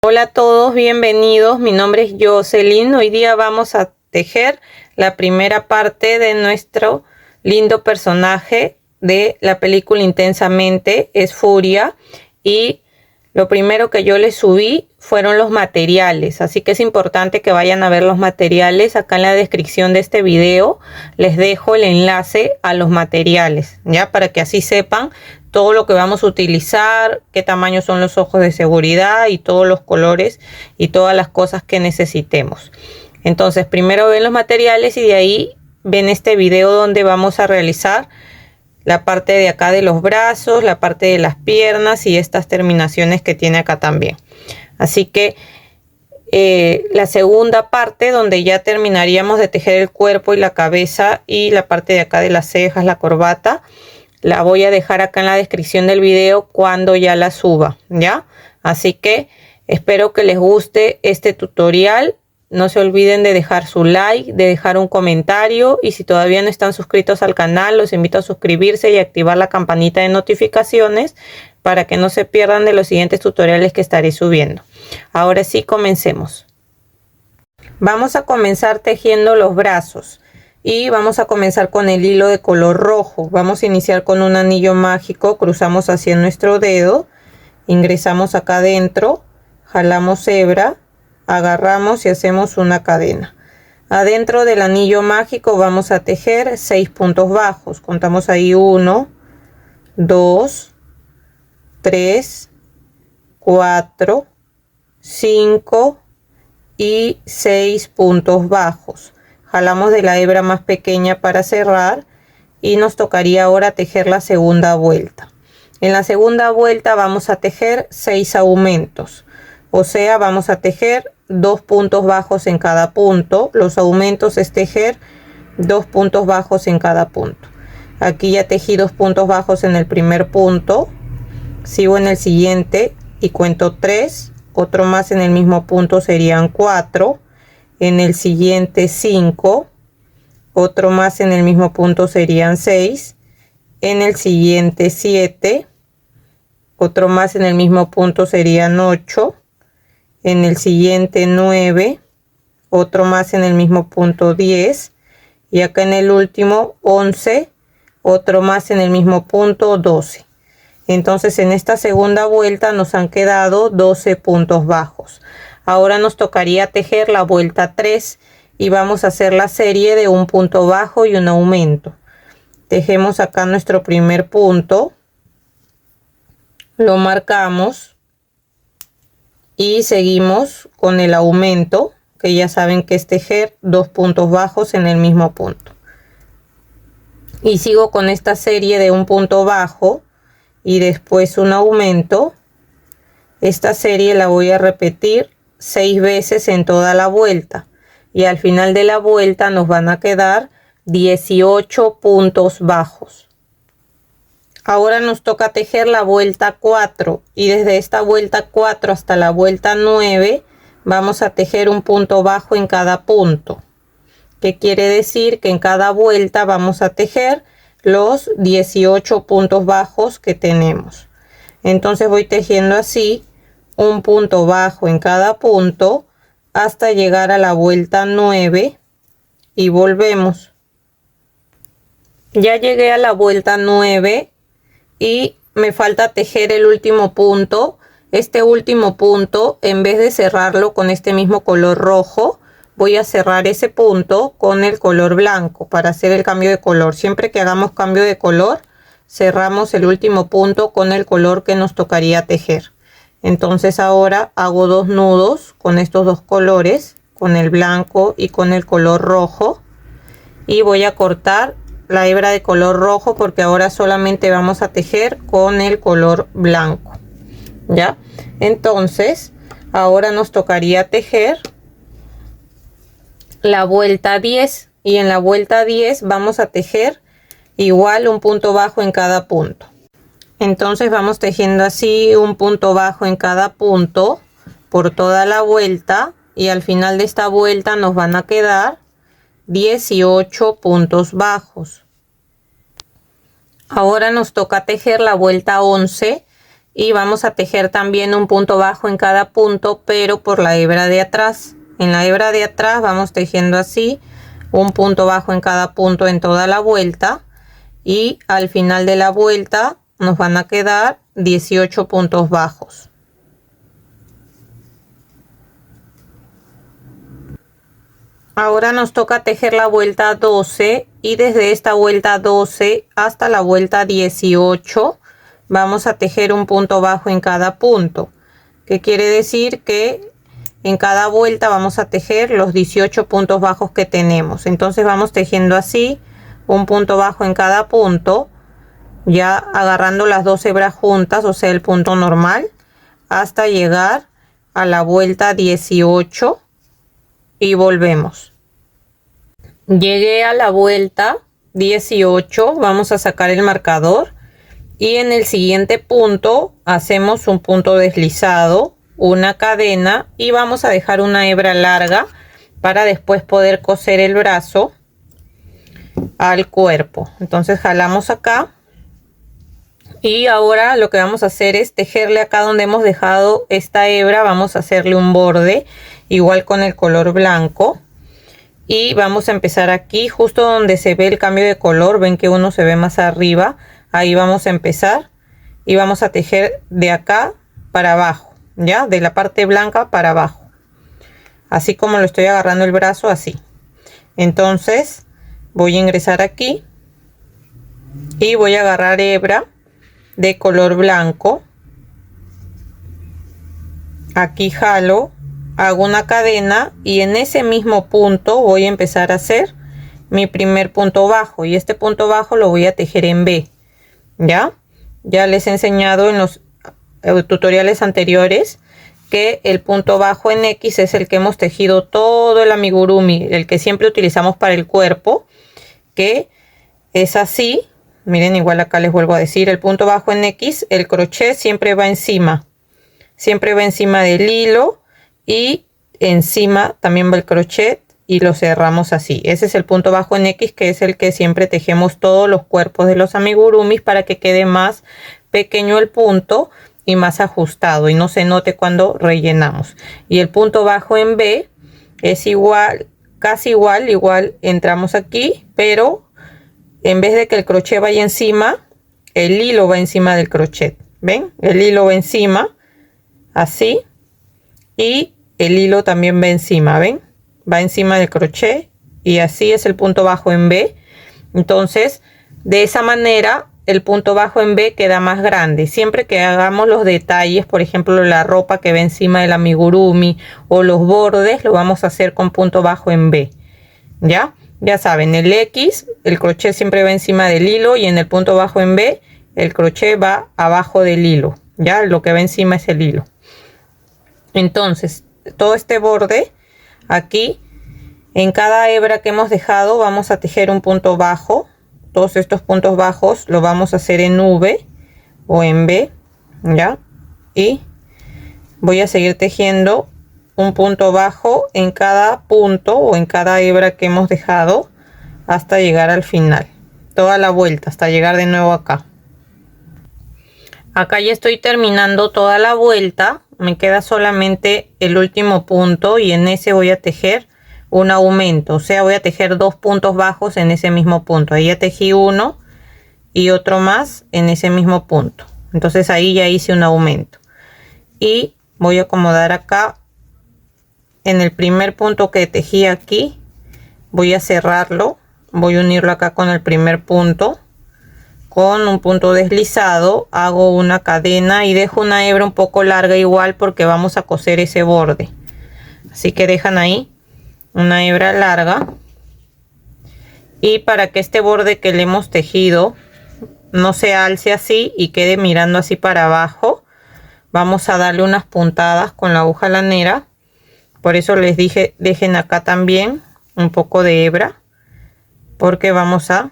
Hola a todos, bienvenidos. Mi nombre es Jocelyn. Hoy día vamos a tejer la primera parte de nuestro lindo personaje de la película Intensamente, es Furia. Y lo primero que yo les subí fueron los materiales, así que es importante que vayan a ver los materiales. Acá en la descripción de este video les dejo el enlace a los materiales, ya, para que así sepan todo lo que vamos a utilizar, qué tamaño son los ojos de seguridad y todos los colores y todas las cosas que necesitemos. Entonces primero ven los materiales y de ahí ven este video donde vamos a realizar la parte de acá de los brazos, la parte de las piernas y estas terminaciones que tiene acá también. Así que la segunda parte, donde ya terminaríamos de tejer el cuerpo y la cabeza y la parte de acá de las cejas, la corbata, la voy a dejar acá en la descripción del video cuando ya la suba, ¿ya? Así que espero que les guste este tutorial. No se olviden de dejar su like, de dejar un comentario, y si todavía no están suscritos al canal, los invito a suscribirse y activar la campanita de notificaciones para que no se pierdan de los siguientes tutoriales que estaré subiendo. Ahora sí, comencemos. Vamos a comenzar tejiendo los brazos y vamos a comenzar con el hilo de color rojo. Vamos a iniciar con un anillo mágico, cruzamos hacia nuestro dedo, ingresamos acá adentro, jalamos hebra, agarramos y hacemos una cadena. Adentro del anillo mágico vamos a tejer 6 puntos bajos. Contamos ahí 1, 2, 3, 4, 5 y 6 puntos bajos. Jalamos de la hebra más pequeña para cerrar y nos tocaría ahora tejer la segunda vuelta. En la segunda vuelta vamos a tejer 6 aumentos, o sea, vamos a tejer 2 puntos bajos en cada punto. Los aumentos es tejer 2 puntos bajos en cada punto. Aquí ya tejí 2 puntos bajos en el primer punto, sigo en el siguiente y cuento 3, otro más en el mismo punto serían 4, en el siguiente 5, otro más en el mismo punto serían 6, en el siguiente 7, otro más en el mismo punto serían 8, en el siguiente 9, otro más en el mismo punto 10, y acá en el último 11, otro más en el mismo punto 12. Entonces en esta segunda vuelta nos han quedado 12 puntos bajos. Ahora nos tocaría tejer la vuelta 3 y vamos a hacer la serie de un punto bajo y un aumento. Tejemos acá nuestro primer punto, lo marcamos y seguimos con el aumento, que ya saben que es tejer 2 puntos bajos en el mismo punto. Y sigo con esta serie de un punto bajo y después un aumento. Esta serie la voy a repetir 6 veces en toda la vuelta y al final de la vuelta nos van a quedar 18 puntos bajos. Ahora nos toca tejer la vuelta 4 y desde esta vuelta 4 hasta la vuelta 9 vamos a tejer un punto bajo en cada punto, que quiere decir que en cada vuelta vamos a tejer los 18 puntos bajos que tenemos. Entonces voy tejiendo así un punto bajo en cada punto hasta llegar a la vuelta 9 y volvemos. Ya llegué a la vuelta 9 y me falta tejer el último punto. Este último punto, en vez de cerrarlo con este mismo color rojo, voy a cerrar ese punto con el color blanco para hacer el cambio de color. Siempre que hagamos cambio de color, cerramos el último punto con el color que nos tocaría tejer. Entonces ahora hago 2 nudos con estos dos colores, con el blanco y con el color rojo, y voy a cortar la hebra de color rojo porque ahora solamente vamos a tejer con el color blanco, ¿ya? Entonces ahora nos tocaría tejer la vuelta 10 y en la vuelta 10 vamos a tejer igual un punto bajo en cada punto. Entonces vamos tejiendo así un punto bajo en cada punto por toda la vuelta y al final de esta vuelta nos van a quedar 18 puntos bajos. Ahora nos toca tejer la vuelta 11 y vamos a tejer también un punto bajo en cada punto, pero por la hebra de atrás. En la hebra de atrás vamos tejiendo así un punto bajo en cada punto en toda la vuelta, y al final de la vuelta nos van a quedar 18 puntos bajos. Ahora nos toca tejer la vuelta 12, y desde esta vuelta 12 hasta la vuelta 18 vamos a tejer un punto bajo en cada punto, que quiere decir que en cada vuelta vamos a tejer los 18 puntos bajos que tenemos. Entonces vamos tejiendo así un punto bajo en cada punto, ya agarrando las dos hebras juntas, o sea el punto normal, hasta llegar a la vuelta 18 y volvemos. Llegué a la vuelta 18, vamos a sacar el marcador y en el siguiente punto hacemos un punto deslizado, una cadena, y vamos a dejar una hebra larga para después poder coser el brazo al cuerpo. Entonces jalamos acá, y ahora lo que vamos a hacer es tejerle acá donde hemos dejado esta hebra, vamos a hacerle un borde igual con el color blanco, y vamos a empezar aquí justo donde se ve el cambio de color. Ven que uno se ve más arriba, ahí vamos a empezar y vamos a tejer de acá para abajo, ya de la parte blanca para abajo, así como lo estoy agarrando el brazo, así. Entonces voy a ingresar aquí y voy a agarrar hebra de color blanco, aquí jalo, hago una cadena y en ese mismo punto voy a empezar a hacer mi primer punto bajo, y este punto bajo lo voy a tejer en B. Ya les he enseñado en los tutoriales anteriores que el punto bajo en X es el que hemos tejido todo el amigurumi, el que siempre utilizamos para el cuerpo, que es así. Miren, igual acá les vuelvo a decir, el punto bajo en X, el crochet siempre va encima del hilo, y encima también va el crochet y lo cerramos así. Ese es el punto bajo en X, que es el que siempre tejemos todos los cuerpos de los amigurumis para que quede más pequeño el punto y más ajustado y no se note cuando rellenamos. Y el punto bajo en B es igual, casi igual entramos aquí, pero en vez de que el crochet vaya encima, el hilo va encima del crochet. ¿Ven? El hilo va encima, así, y el hilo también va encima, ¿ven? Va encima del crochet, y así es el punto bajo en B. Entonces, de esa manera, el punto bajo en B queda más grande. Siempre que hagamos los detalles, por ejemplo, la ropa que va encima del amigurumi o los bordes, lo vamos a hacer con punto bajo en B. ¿Ya? Ya saben, el X, el crochet siempre va encima del hilo, y en el punto bajo en B, el crochet va abajo del hilo. Ya, lo que va encima es el hilo. Entonces, todo este borde aquí, en cada hebra que hemos dejado, vamos a tejer un punto bajo. Todos estos puntos bajos los vamos a hacer en V o en B, ¿ya? Y voy a seguir tejiendo un punto bajo en cada punto o en cada hebra que hemos dejado hasta llegar al final, toda la vuelta hasta llegar de nuevo acá. Acá ya estoy terminando toda la vuelta, me queda solamente el último punto y en ese voy a tejer un aumento, o sea, voy a tejer dos puntos bajos en ese mismo punto. Ahí ya tejí uno y otro más en ese mismo punto, entonces ahí ya hice un aumento y voy a acomodar acá en el primer punto que tejí aquí. Voy a cerrarlo, voy a unirlo acá con el primer punto con un punto deslizado, hago una cadena y dejo una hebra un poco larga igual porque vamos a coser ese borde, así que dejan ahí una hebra larga, y para que este borde que le hemos tejido no se alce así y quede mirando así para abajo, vamos a darle unas puntadas con la aguja lanera. Por eso les dije, dejen acá también un poco de hebra, porque vamos a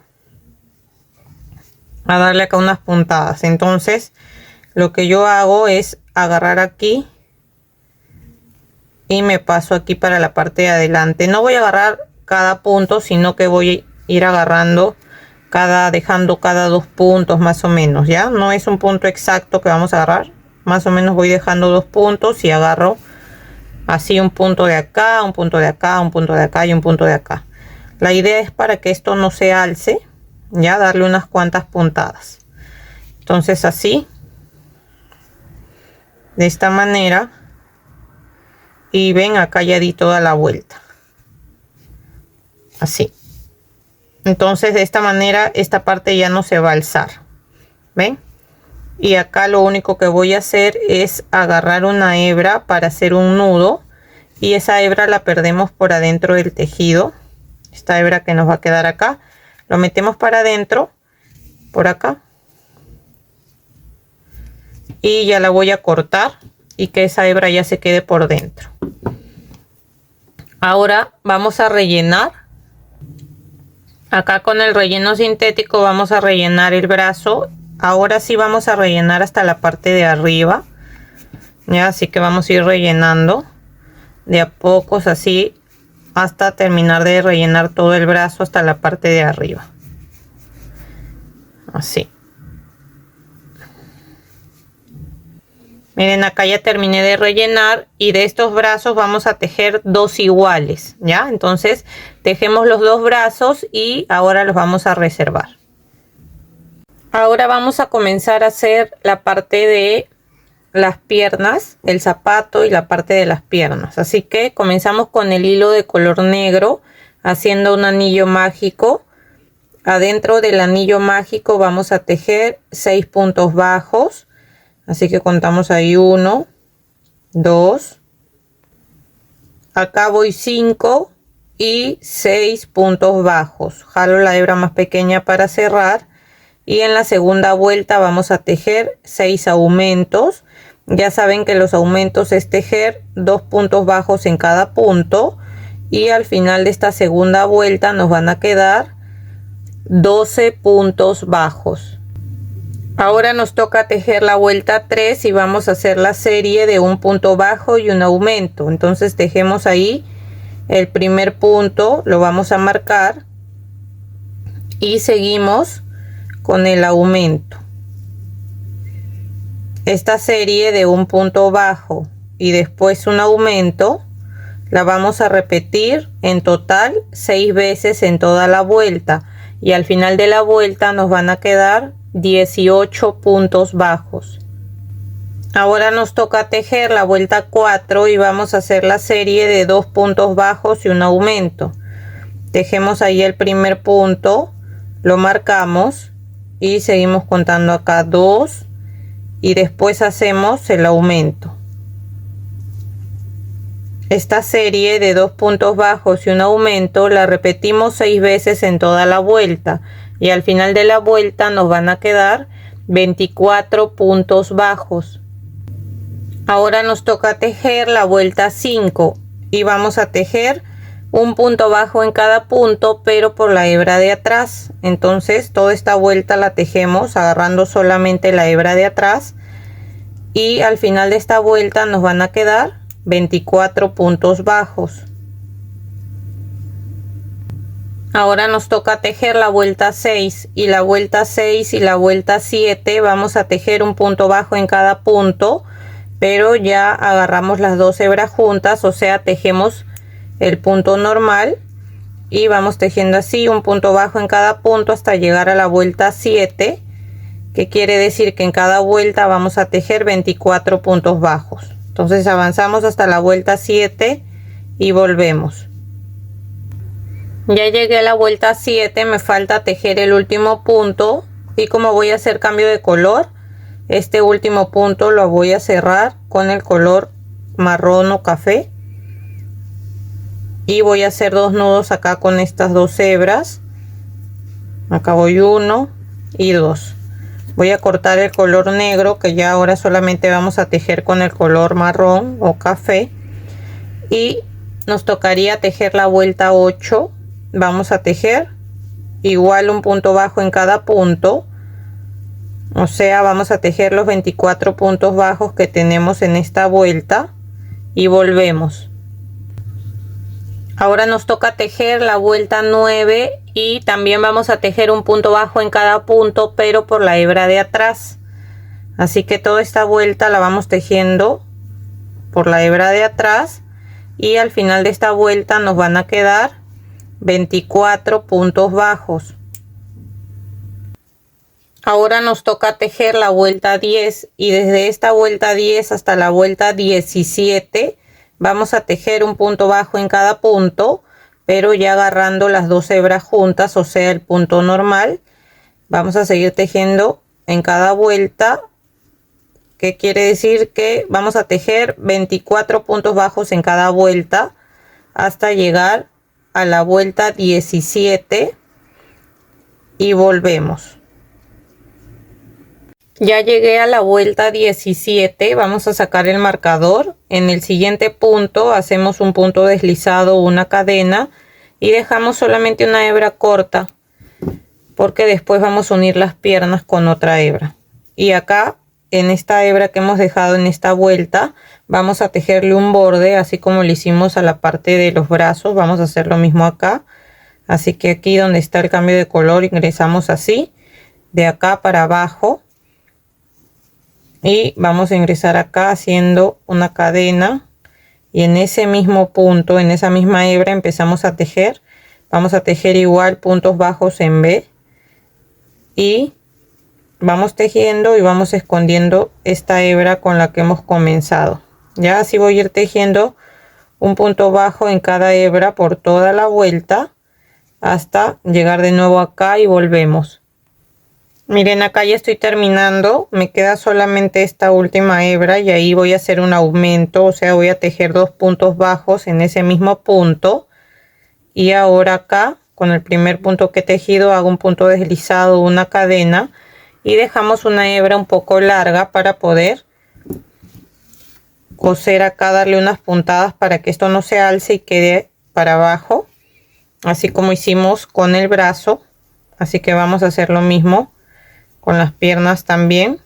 darle acá unas puntadas. Entonces lo que yo hago es agarrar aquí y me paso aquí para la parte de adelante. No voy a agarrar cada punto, sino que voy a ir agarrando dejando cada dos puntos más o menos. Ya no es un punto exacto que vamos a agarrar, más o menos voy dejando 2 puntos y agarro así un punto de acá, un punto de acá, un punto de acá y un punto de acá. La idea es para que esto no se alce, ya darle unas cuantas puntadas. Entonces así, de esta manera, y ven, acá ya di toda la vuelta, así. Entonces de esta manera esta parte ya no se va a alzar, ven. Y acá lo único que voy a hacer es agarrar una hebra para hacer un nudo, y esa hebra la perdemos por adentro del tejido. Esta hebra que nos va a quedar acá, lo metemos para adentro, por acá, y ya la voy a cortar y que esa hebra ya se quede por dentro. Ahora vamos a rellenar. Acá con el relleno sintético vamos a rellenar el brazo. Ahora sí vamos a rellenar hasta la parte de arriba, ya, así que vamos a ir rellenando de a pocos, así hasta terminar de rellenar todo el brazo hasta la parte de arriba, así. Miren, acá ya terminé de rellenar, y de estos brazos vamos a tejer 2 iguales, ya. Entonces tejemos los 2 brazos y ahora los vamos a reservar. Ahora vamos a comenzar a hacer la parte de las piernas, el zapato y la parte de las piernas. Así que comenzamos con el hilo de color negro, haciendo un anillo mágico. Adentro del anillo mágico vamos a tejer 6 puntos bajos. Así que contamos ahí 1, 2. Acá voy 5 y 6 puntos bajos. Jalo la hebra más pequeña para cerrar. Y en la segunda vuelta vamos a tejer 6 aumentos. Ya saben que los aumentos es tejer 2 puntos bajos en cada punto, y al final de esta segunda vuelta nos van a quedar 12 puntos bajos. Ahora nos toca tejer la vuelta 3 y vamos a hacer la serie de un punto bajo y un aumento. Entonces tejemos ahí el primer punto, lo vamos a marcar y seguimos con el aumento. Esta serie de un punto bajo y después un aumento la vamos a repetir en total 6 veces en toda la vuelta, y al final de la vuelta nos van a quedar 18 puntos bajos. Ahora nos toca tejer la vuelta 4 y vamos a hacer la serie de 2 puntos bajos y un aumento. Tejemos ahí el primer punto, lo marcamos y seguimos contando acá 2, y después hacemos el aumento. Esta serie de 2 puntos bajos y un aumento la repetimos 6 veces en toda la vuelta, y al final de la vuelta nos van a quedar 24 puntos bajos. Ahora nos toca tejer la vuelta 5 y vamos a tejer un punto bajo en cada punto, pero por la hebra de atrás. Entonces toda esta vuelta la tejemos agarrando solamente la hebra de atrás, y al final de esta vuelta nos van a quedar 24 puntos bajos. Ahora nos toca tejer la vuelta 6 y la vuelta 6 y la vuelta 7 vamos a tejer un punto bajo en cada punto, pero ya agarramos las 2 hebras juntas, o sea, tejemos el punto normal y vamos tejiendo así un punto bajo en cada punto hasta llegar a la vuelta 7, que quiere decir que en cada vuelta vamos a tejer 24 puntos bajos. Entonces avanzamos hasta la vuelta 7 y volvemos. Ya llegué a la vuelta 7, me falta tejer el último punto, y como voy a hacer cambio de color, este último punto lo voy a cerrar con el color marrón o café, y voy a hacer 2 nudos acá con estas 2 hebras. Acá voy 1 y 2. Voy a cortar el color negro, que ya ahora solamente vamos a tejer con el color marrón o café, y nos tocaría tejer la vuelta 8. Vamos a tejer igual un punto bajo en cada punto, o sea, vamos a tejer los 24 puntos bajos que tenemos en esta vuelta y volvemos. Ahora nos toca tejer la vuelta 9 y también vamos a tejer un punto bajo en cada punto, pero por la hebra de atrás. Así que toda esta vuelta la vamos tejiendo por la hebra de atrás y al final de esta vuelta nos van a quedar 24 puntos bajos. Ahora nos toca tejer la vuelta 10 y desde esta vuelta 10 hasta la vuelta 17 vamos a tejer un punto bajo en cada punto, pero ya agarrando las dos hebras juntas, o sea el punto normal. Vamos a seguir tejiendo en cada vuelta, que quiere decir que vamos a tejer 24 puntos bajos en cada vuelta hasta llegar a la vuelta 17 y volvemos. Ya llegué a la vuelta 17, vamos a sacar el marcador. En el siguiente punto hacemos un punto deslizado, una cadena y dejamos solamente una hebra corta porque después vamos a unir las piernas con otra hebra. Y acá en esta hebra que hemos dejado en esta vuelta vamos a tejerle un borde, así como le hicimos a la parte de los brazos. Vamos a hacer lo mismo acá, así que aquí donde está el cambio de color ingresamos así de acá para abajo y vamos a ingresar acá haciendo una cadena y en ese mismo punto, en esa misma hebra empezamos a tejer. Vamos a tejer igual puntos bajos en B y vamos tejiendo y vamos escondiendo esta hebra con la que hemos comenzado. Ya así voy a ir tejiendo un punto bajo en cada hebra por toda la vuelta hasta llegar de nuevo acá y volvemos. Miren, acá ya estoy terminando, me queda solamente esta última hebra y ahí voy a hacer un aumento, o sea voy a tejer dos puntos bajos en ese mismo punto. Y ahora acá con el primer punto que he tejido hago un punto deslizado, una cadena y dejamos una hebra un poco larga para poder coser acá, darle unas puntadas para que esto no se alce y quede para abajo, así como hicimos con el brazo. Así que vamos a hacer lo mismo con las piernas también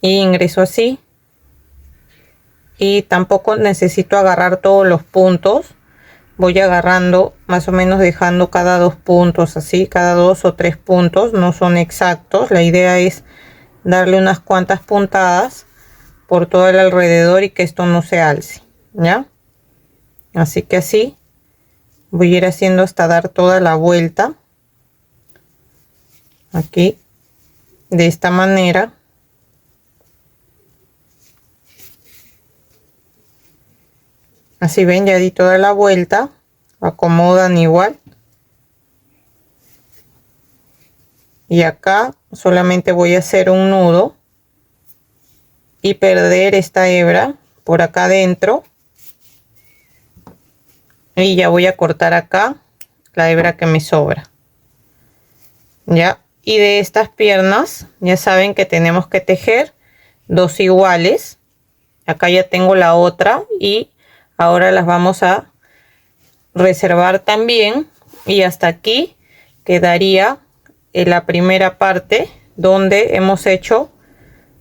y ingreso así y tampoco necesito agarrar todos los puntos, voy agarrando más o menos, dejando cada dos puntos, así cada 2 o 3 puntos, no son exactos. La idea es darle unas cuantas puntadas por todo el alrededor y que esto no se alce, ¿ya? Así que así voy a ir haciendo hasta dar toda la vuelta aquí de esta manera. Así ven, ya di toda la vuelta, acomodan igual y acá solamente voy a hacer un nudo y perder esta hebra por acá adentro y ya voy a cortar acá la hebra que me sobra, ya. Y de estas piernas ya saben que tenemos que tejer dos iguales. Acá ya tengo la otra y ahora las vamos a reservar también y hasta aquí quedaría la primera parte donde hemos hecho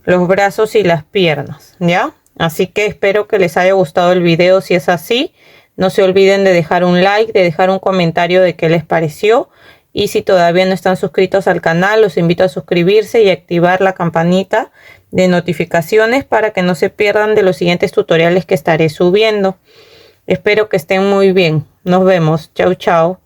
los brazos y las piernas, ¿ya? Así que espero que les haya gustado el video. Si es así, no se olviden de dejar un like, de dejar un comentario de qué les pareció. Y si todavía no están suscritos al canal, los invito a suscribirse y activar la campanita de notificaciones para que no se pierdan de los siguientes tutoriales que estaré subiendo. Espero que estén muy bien. Nos vemos. Chau, chau.